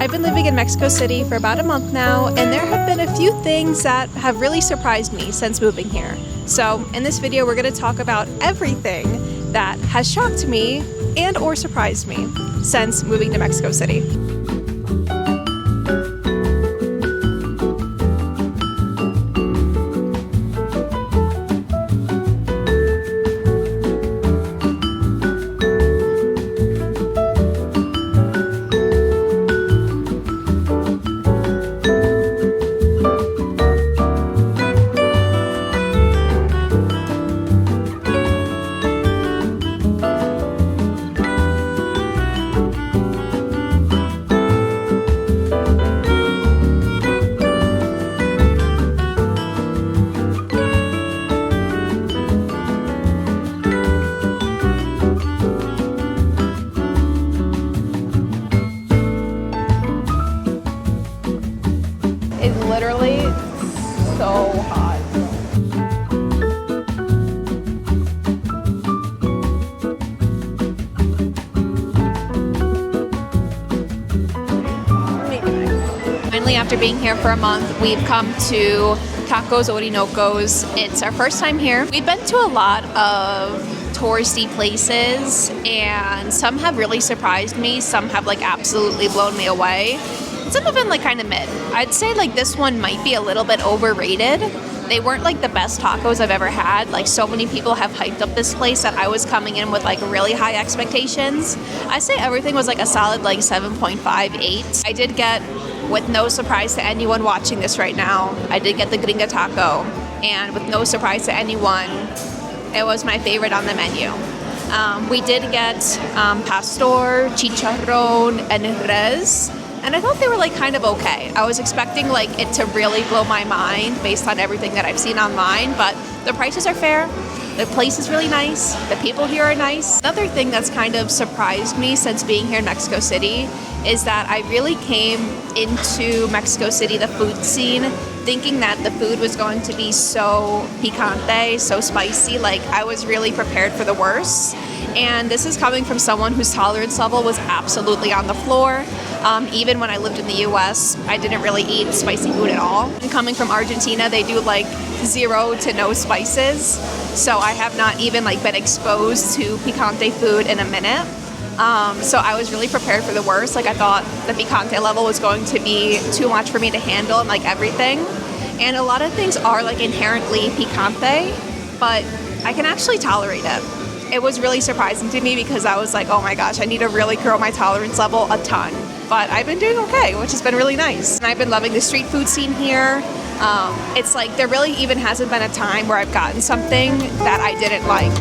I've been living in Mexico City for about a month now, and there have been a few things that have really surprised me since moving here. So in this video, we're going to talk about everything that has shocked me and or surprised me since moving to Mexico City. It's literally so hot. Finally, after being here for a month, we've come to Tacos Orinocos. It's our first time here. We've been to a lot of touristy places, and some have really surprised me. Some have like absolutely blown me away. Some have been like kind of mid. I'd say like this one might be a little bit overrated. They weren't like the best tacos I've ever had. Like so many people have hyped up this place that I was coming in with like really high expectations. I'd say everything was like a solid like 7.58. I did get, with no surprise to anyone watching this right now, I did get the gringa taco, and with no surprise to anyone, it was my favorite on the menu. We did get pastor, chicharrón, and res. And I thought they were like kind of okay. I was expecting like it to really blow my mind based on everything that I've seen online, but the prices are fair. The place is really nice. The people here are nice. Another thing that's kind of surprised me since being here in Mexico City is that I really came into Mexico City, the food scene, thinking that the food was going to be so picante, so spicy. Like I was really prepared for the worst. And this is coming from someone whose tolerance level was absolutely on the floor. Even when I lived in the US, I didn't really eat spicy food at all. And coming from Argentina, they do like 0 to no spices. So I have not even like been exposed to picante food in a minute. So I was really prepared for the worst. Like I thought the picante level was going to be too much for me to handle and like everything. And a lot of things are like inherently picante, but I can actually tolerate it. It was really surprising to me because I was like, oh my gosh, I need to really grow my tolerance level a ton. But I've been doing okay, which has been really nice. And I've been loving the street food scene here. It's like there really even hasn't been a time where I've gotten something that I didn't like.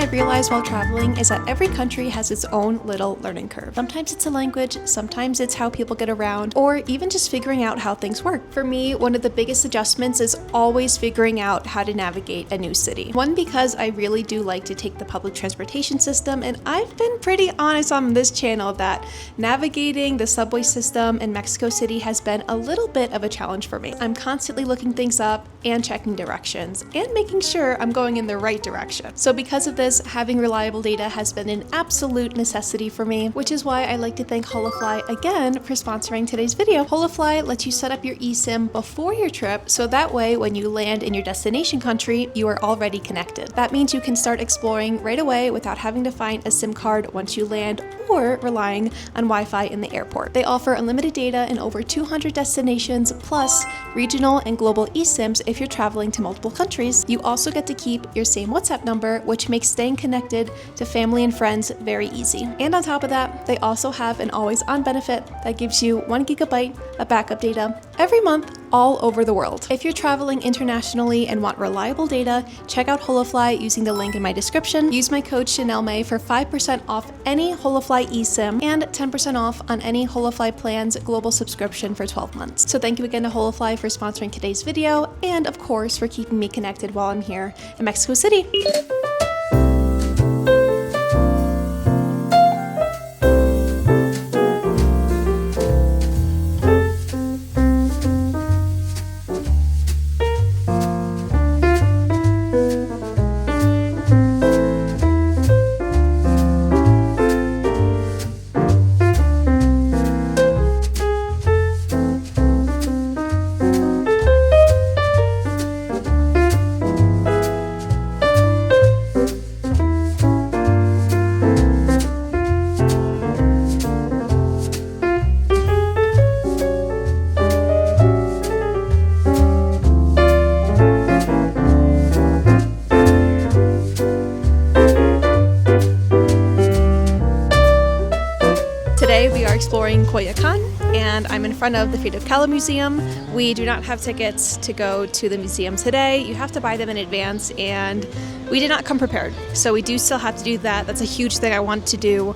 Realize while traveling is that every country has its own little learning curve. Sometimes it's a language, sometimes it's how people get around, or even just figuring out how things work. For me, one of the biggest adjustments is always figuring out how to navigate a new city. One, because I really do like to take the public transportation system, and I've been pretty honest on this channel that navigating the subway system in Mexico City has been a little bit of a challenge for me. I'm constantly looking things up and checking directions and making sure I'm going in the right direction. So because of this, having reliable data has been an absolute necessity for me, which is why I like to thank Holofly again for sponsoring today's video. Holofly lets you set up your eSIM before your trip, so that way when you land in your destination country, you are already connected. That means you can start exploring right away without having to find a SIM card once you land or relying on Wi-Fi in the airport. They offer unlimited data in over 200 destinations, plus regional and global eSIMs if you're traveling to multiple countries. You also get to keep your same WhatsApp number, which makes staying connected to family and friends very easy. And on top of that, they also have an always-on benefit that gives you 1 gigabyte of backup data every month all over the world. If you're traveling internationally and want reliable data, check out Holofly using the link in my description. Use my code ChanelMay for 5% off any Holofly eSIM and 10% off on any Holofly plan's global subscription for 12 months. So thank you again to Holofly for sponsoring today's video, and of course for keeping me connected while I'm here in Mexico City. Today we are exploring Coyoacan, and I'm in front of the Frida Kahlo Museum. We do not have tickets to go to the museum today. You have to buy them in advance, and we did not come prepared. So we do still have to do that. That's a huge thing I want to do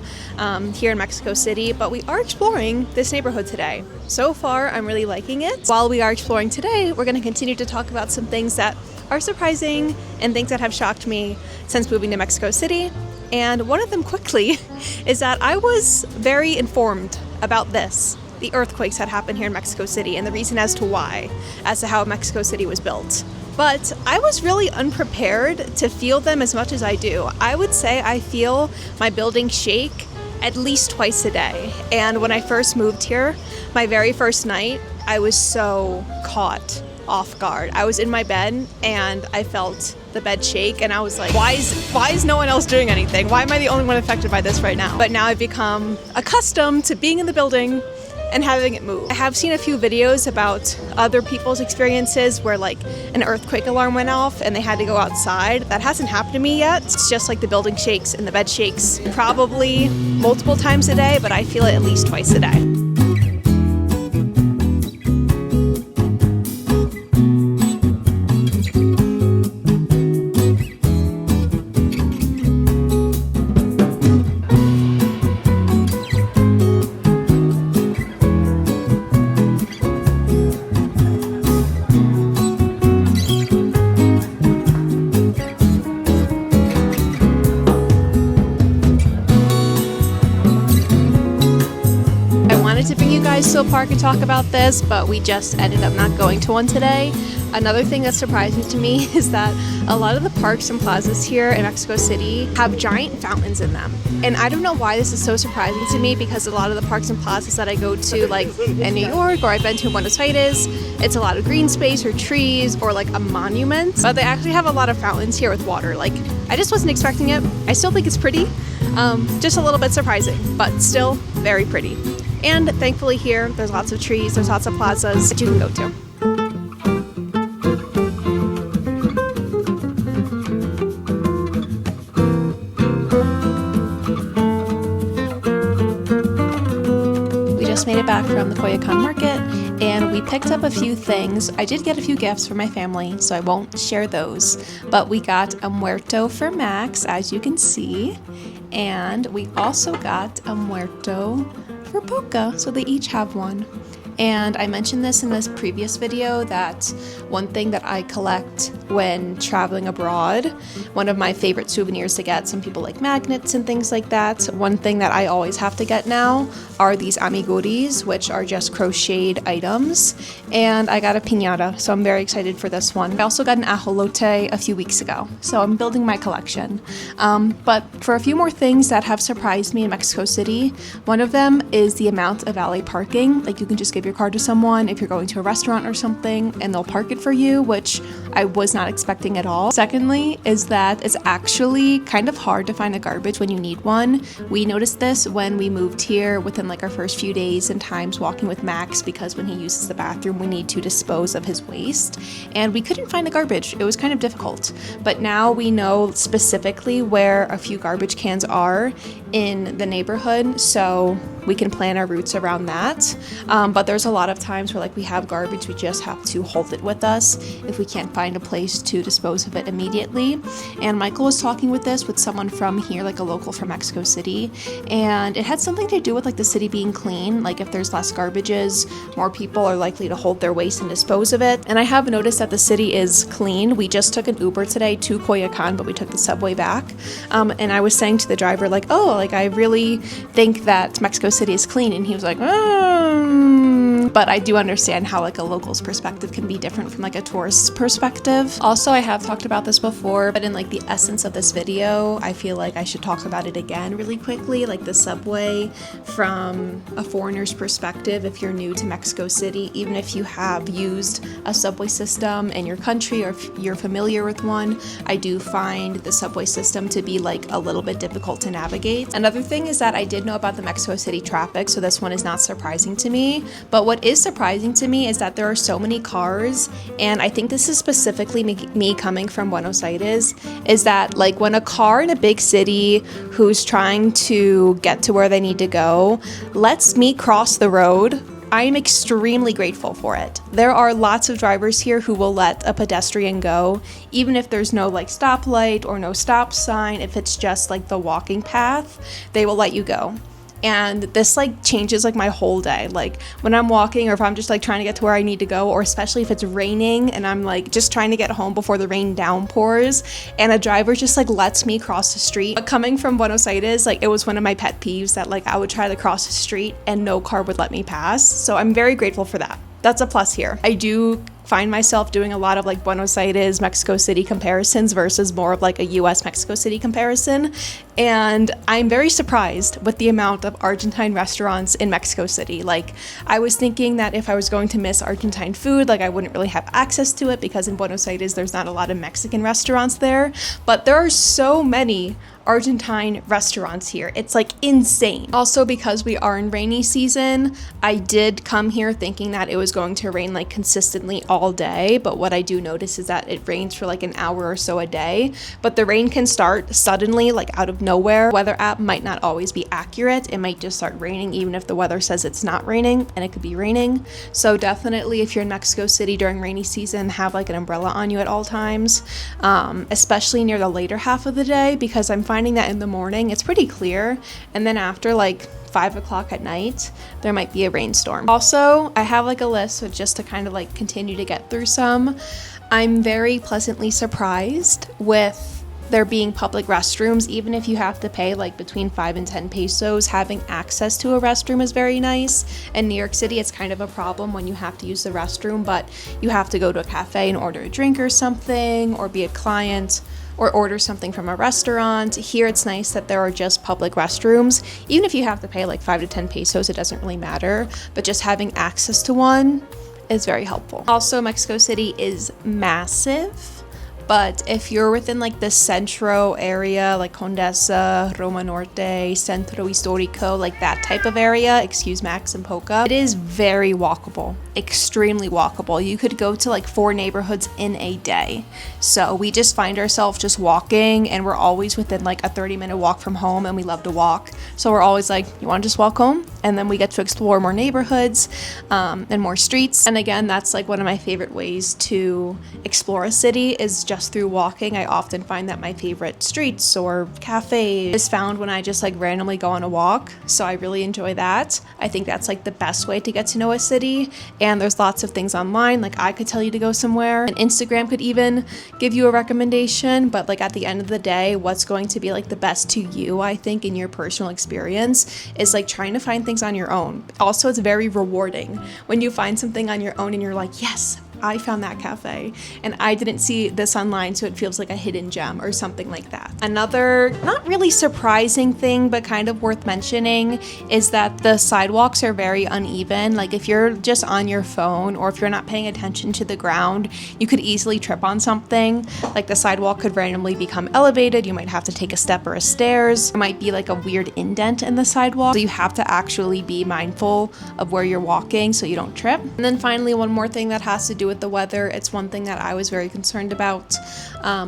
here in Mexico City, but we are exploring this neighborhood today. So far, I'm really liking it. While we are exploring today, we're going to continue to talk about some things that are surprising and things that have shocked me since moving to Mexico City. And one of them quickly is that I was very informed about this. The earthquakes that happened here in Mexico City and the reason as to how Mexico City was built. But I was really unprepared to feel them as much as I do. I would say I feel my building shake at least twice a day. And when I first moved here, my very first night, I was so caught off guard. I was in my bed and I felt the bed shake and I was like, why is no one else doing anything? Why am I the only one affected by this right now? But now I've become accustomed to being in the building and having it move. I have seen a few videos about other people's experiences where like an earthquake alarm went off and they had to go outside. That hasn't happened to me yet. It's just like the building shakes and the bed shakes probably multiple times a day, but I feel it at least twice a day. To bring you guys to a park and talk about this, but we just ended up not going to one today. Another thing that's surprising to me is that a lot of the parks and plazas here in Mexico City have giant fountains in them. And I don't know why this is so surprising to me, because a lot of the parks and plazas that I go to, like in New York or I've been to in Buenos Aires, it's a lot of green space or trees or like a monument. But they actually have a lot of fountains here with water. Like, I just wasn't expecting it. I still think it's pretty. Just a little bit surprising, but still very pretty. And thankfully here, there's lots of trees, there's lots of plazas that you can go to. We just made it back from the Coyoacan market and we picked up a few things. I did get a few gifts for my family, so I won't share those. But we got a muerto for Max, as you can see. And we also got a muerto for Puka, so they each have one. And I mentioned this in this previous video that one thing that I collect when traveling abroad, one of my favorite souvenirs to get, some people like magnets and things like that. One thing that I always have to get now are these amiguris, which are just crocheted items. And I got a piñata, so I'm very excited for this one. I also got an ajolote a few weeks ago, so I'm building my collection. But for a few more things that have surprised me in Mexico City, one of them is the amount of valet parking. Like, you can just give your car to someone if you're going to a restaurant or something and they'll park it for you, which I was not expecting at all. Secondly is that it's actually kind of hard to find a garbage when you need one. We noticed this when we moved here within like our first few days and times walking with Max, because when he uses the bathroom we need to dispose of his waste and we couldn't find the garbage. It was kind of difficult, but now we know specifically where a few garbage cans are in the neighborhood, so we can plan our routes around that. But there's a lot of times where like we have garbage, we just have to hold it with us if we can't find a place to dispose of it immediately. And Michael was talking with someone from here, like a local from Mexico City, and it had something to do with like the city being clean. Like, if there's less garbages, more people are likely to hold their waste and dispose of it. And I have noticed that the city is clean. We just took an Uber today to Coyoacan, but we took the subway back. And I was saying to the driver, like, oh, like I really think that Mexico City is clean, and he was like, but I do understand how like a local's perspective can be different from like a tourist's perspective. Also, I have talked about this before, but in like the essence of this video, I feel like I should talk about it again really quickly. Like, the subway from a foreigner's perspective, if you're new to Mexico City, even if you have used a subway system in your country or if you're familiar with one, I do find the subway system to be like a little bit difficult to navigate. Another thing is that I did know about the Mexico City traffic, so this one is not surprising to me, but what What is surprising to me is that there are so many cars, and I think this is specifically me coming from Buenos Aires, is that like when a car in a big city who's trying to get to where they need to go lets me cross the road, I am extremely grateful for it. There are lots of drivers here who will let a pedestrian go, even if there's no like stoplight or no stop sign. If it's just like the walking path, they will let you go. And this like changes like my whole day. Like when I'm walking, or if I'm just like trying to get to where I need to go, or especially if it's raining and I'm like just trying to get home before the rain downpours and a driver just like lets me cross the street. But coming from Buenos Aires, like it was one of my pet peeves that like I would try to cross the street and no car would let me pass. So I'm very grateful for that. That's a plus here. I do find myself doing a lot of like Buenos Aires, Mexico City comparisons versus more of like a US Mexico City comparison. And I'm very surprised with the amount of Argentine restaurants in Mexico City. Like I was thinking that if I was going to miss Argentine food, like I wouldn't really have access to it because in Buenos Aires, there's not a lot of Mexican restaurants there, but there are so many Argentine restaurants here. It's like insane. Also, because we are in rainy season, I did come here thinking that it was going to rain like consistently all day, but what I do notice is that it rains for like an hour or so a day, but the rain can start suddenly like out of nowhere. Weather app might not always be accurate. It might just start raining even if the weather says it's not raining, and it could be raining. So definitely if you're in Mexico City during rainy season, have like an umbrella on you at all times, especially near the later half of the day, because I'm finding that in the morning it's pretty clear, and then after like 5 o'clock at night there might be a rainstorm. Also, I have like a list, so just to kind of like continue to get through some, I'm very pleasantly surprised with there being public restrooms. Even if you have to pay like between 5 and 10 pesos, having access to a restroom is very nice. In New York City, it's kind of a problem when you have to use the restroom, but you have to go to a cafe and order a drink or something, or be a client, or order something from a restaurant. Here it's nice that there are just public restrooms. Even if you have to pay like 5 to 10 pesos, it doesn't really matter, but just having access to one is very helpful. Also, Mexico City is massive, but if you're within like the Centro area, like Condesa, Roma Norte, Centro Histórico, like that type of area, excuse Max and Poca, it is very walkable, extremely walkable. You could go to like 4 neighborhoods in a day. So we just find ourselves just walking, and we're always within like a 30-minute walk from home, and we love to walk. So we're always like, you want to just walk home? And then we get to explore more neighborhoods and more streets. And again, that's like one of my favorite ways to explore a city, is just through walking. I often find that my favorite streets or cafes is found when I just like randomly go on a walk. So I really enjoy that. I think that's like the best way to get to know a city. And there's lots of things online, like I could tell you to go somewhere, and Instagram could even give you a recommendation, but like at the end of the day, what's going to be like the best to you, I think, in your personal experience, is like trying to find things on your own. Also, it's very rewarding when you find something on your own and you're like, yes, I found that cafe and I didn't see this online, so it feels like a hidden gem or something like that. Another not really surprising thing, but kind of worth mentioning, is that the sidewalks are very uneven. Like if you're just on your phone, or if you're not paying attention to the ground, you could easily trip on something. Like the sidewalk could randomly become elevated. You might have to take a step or a stairs. There might be like a weird indent in the sidewalk. So you have to actually be mindful of where you're walking so you don't trip. And then finally, one more thing that has to do with the weather. It's one thing that I was very concerned about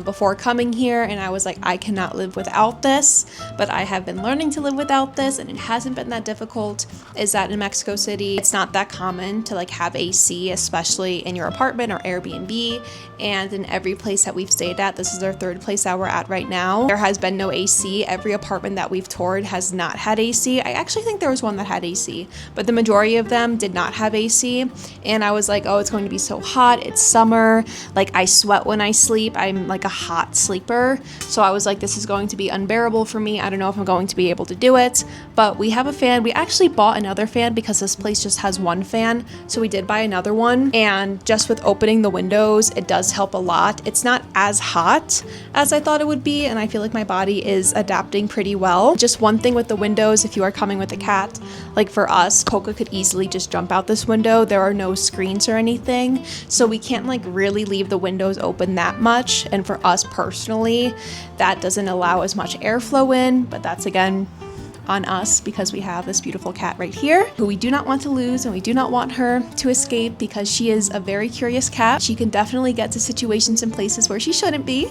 before coming here, and I was like, I cannot live without this, but I have been learning to live without this, and it hasn't been that difficult. Is that in Mexico City, it's not that common to like have AC, especially in your apartment or Airbnb. And in every place that we've stayed at, this is our 3rd place that we're at right now, there has been no AC. Every apartment that we've toured has not had AC. I actually think there was one that had AC, but the majority of them did not have AC. And I was like, oh, it's going to be so hot. It's summer. Like I sweat when I sleep. I'm like a hot sleeper. So I was like, this is going to be unbearable for me. I don't know if I'm going to be able to do it, but we have a fan. We actually bought another fan because this place just has one fan. So we did buy another one. And just with opening the windows, it does help a lot. It's not as hot as I thought it would be, and I feel like my body is adapting pretty well. Just one thing with the windows, if you are coming with a cat, like for us, Coca could easily just jump out this window. There are no screens or anything, so we can't like really leave the windows open that much. And for us personally, that doesn't allow as much airflow in, but that's again on us because we have this beautiful cat right here who we do not want to lose, and we do not want her to escape because she is a very curious cat. She can definitely get to situations and places where she shouldn't be.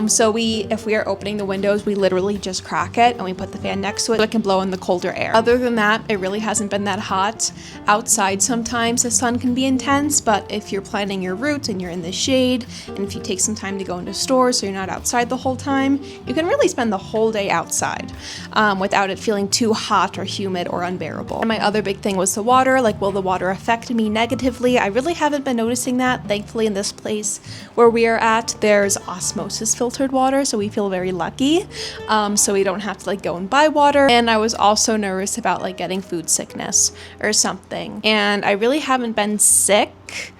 So if we are opening the windows, we literally just crack it and we put the fan next to it so it can blow in the colder air. Other than that, it really hasn't been that hot. Outside sometimes the sun can be intense, but if you're planning your route and you're in the shade, and if you take some time to go into stores so you're not outside the whole time, you can really spend the whole day outside without it feeling too hot or humid or unbearable. And my other big thing was the water. Like, will the water affect me negatively? I really haven't been noticing that. Thankfully, in this place where we are at, there's osmosis filtered water, so we feel very lucky. So we don't have to like go and buy water. And I was also nervous about like getting food sickness or something. And I really haven't been sick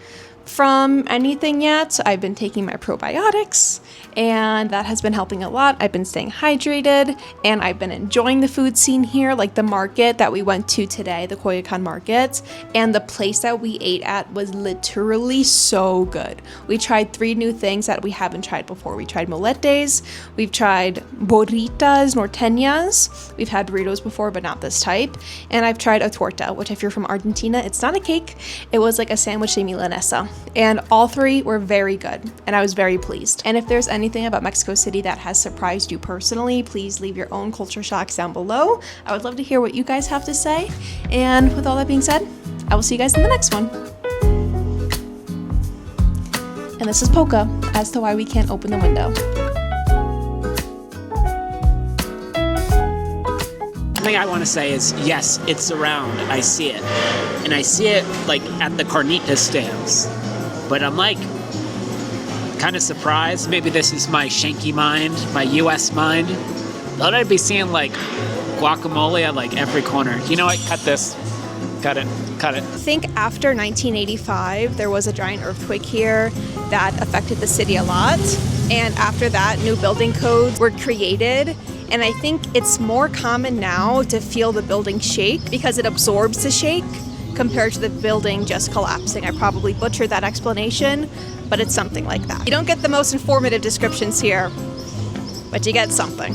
from anything yet. I've been taking my probiotics, and that has been helping a lot. I've been staying hydrated, and I've been enjoying the food scene here, like the market that we went to today, the Coyoacan market, and the place that we ate at was literally so good. We tried 3 new things that we haven't tried before. We tried moletes, we've tried burritas, norteñas, we've had burritos before, but not this type, and I've tried a torta, which if you're from Argentina, it's not a cake, it was like a sandwich de milanesa. And all 3 were very good, and I was very pleased. And if there's anything about Mexico City that has surprised you personally, please leave your own culture shocks down below. I would love to hear what you guys have to say. And with all that being said, I will see you guys in the next one. And this is Polka as to why we can't open the window. The thing I want to say is, yes, it's around. I see it. And I see it like at the carnitas stands. But I'm like kind of surprised. Maybe this is my Shanky mind, my US mind. Thought I'd be seeing like guacamole at like every corner. You know what? Cut this. Cut it. Cut it. I think after 1985, there was a giant earthquake here that affected the city a lot. And after that, new building codes were created. And I think it's more common now to feel the building shake because it absorbs the shake compared to the building just collapsing. I probably butchered that explanation, but it's something like that. You don't get the most informative descriptions here, but you get something.